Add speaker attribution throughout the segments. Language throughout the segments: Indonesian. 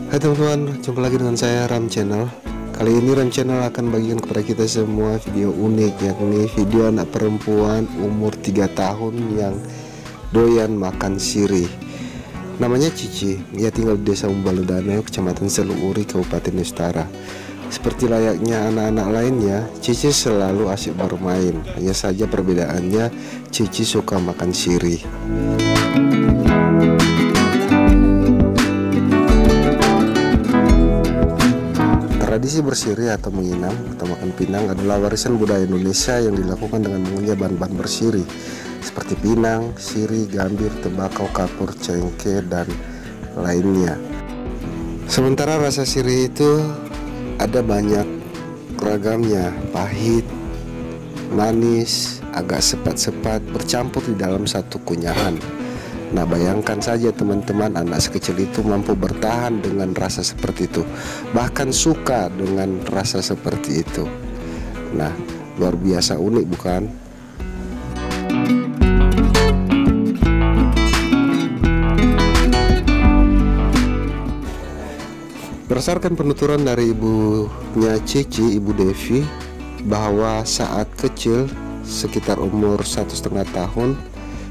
Speaker 1: Hai teman-teman, jumpa lagi dengan saya Ram Channel. Kali ini Ram Channel akan bagikan kepada kita semua video unik, yakni video anak perempuan umur 3 tahun yang doyan makan sirih. Namanya Cici, ia tinggal di desa Umbaludaneo, kecamatan Seluuri, Kabupaten Nusantara. Seperti layaknya anak-anak lainnya, Cici selalu asyik bermain. Hanya saja perbedaannya, Cici suka makan sirih. Tradisi bersirih atau menginang atau makan pinang adalah warisan budaya Indonesia yang dilakukan dengan mengunyah bahan-bahan bersirih seperti pinang, sirih, gambir, tembakau, kapur, cengkeh, dan lainnya. Sementara rasa sirih itu ada banyak ragamnya, pahit, manis, agak sepat-sepat bercampur di dalam satu kunyahan. Nah, bayangkan saja teman-teman, anak sekecil itu mampu bertahan dengan rasa seperti itu, bahkan suka dengan rasa seperti itu. Nah, luar biasa unik bukan? Berdasarkan penuturan dari ibunya Cici, Ibu Devi, bahwa saat kecil sekitar umur 1,5 tahun,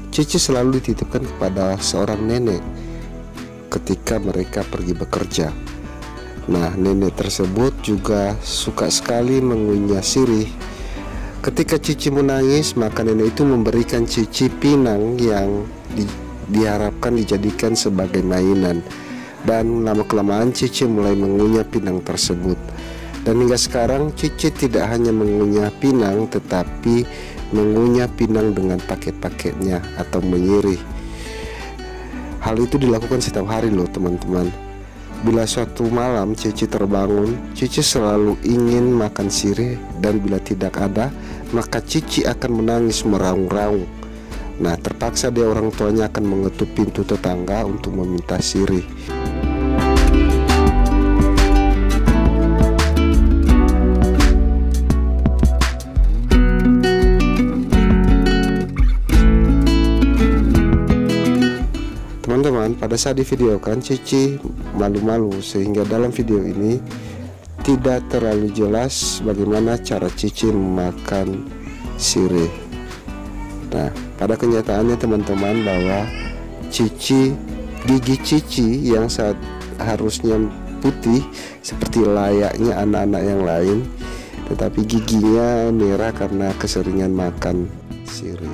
Speaker 1: Cici selalu dititipkan kepada seorang nenek ketika mereka pergi bekerja. Nah, nenek tersebut juga suka sekali mengunyah sirih. Ketika Cici menangis, maka nenek itu memberikan Cici pinang yang diharapkan dijadikan sebagai mainan. Dan lama-kelamaan Cici mulai mengunyah pinang tersebut. Dan hingga sekarang Cici tidak hanya mengunyah pinang, tetapi mengunyah pinang dengan paket-paketnya atau menyirih. Hal itu dilakukan setiap hari loh teman-teman. Bila suatu malam Cici terbangun, Cici selalu ingin makan sirih, dan bila tidak ada, maka Cici akan menangis meraung-raung. Nah, terpaksa dia orang tuanya akan mengetuk pintu tetangga untuk meminta sirih. Teman-teman, pada saat divideokan Cici malu-malu, sehingga dalam video ini tidak terlalu jelas bagaimana cara Cici memakan sirih. Nah, pada kenyataannya teman-teman, bahwa gigi Cici yang harusnya putih seperti layaknya anak-anak yang lain, tetapi giginya merah karena keseringan makan sirih.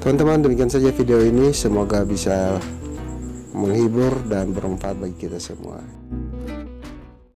Speaker 1: Teman-teman, demikian saja video ini, semoga bisa menghibur dan bermanfaat bagi kita semua.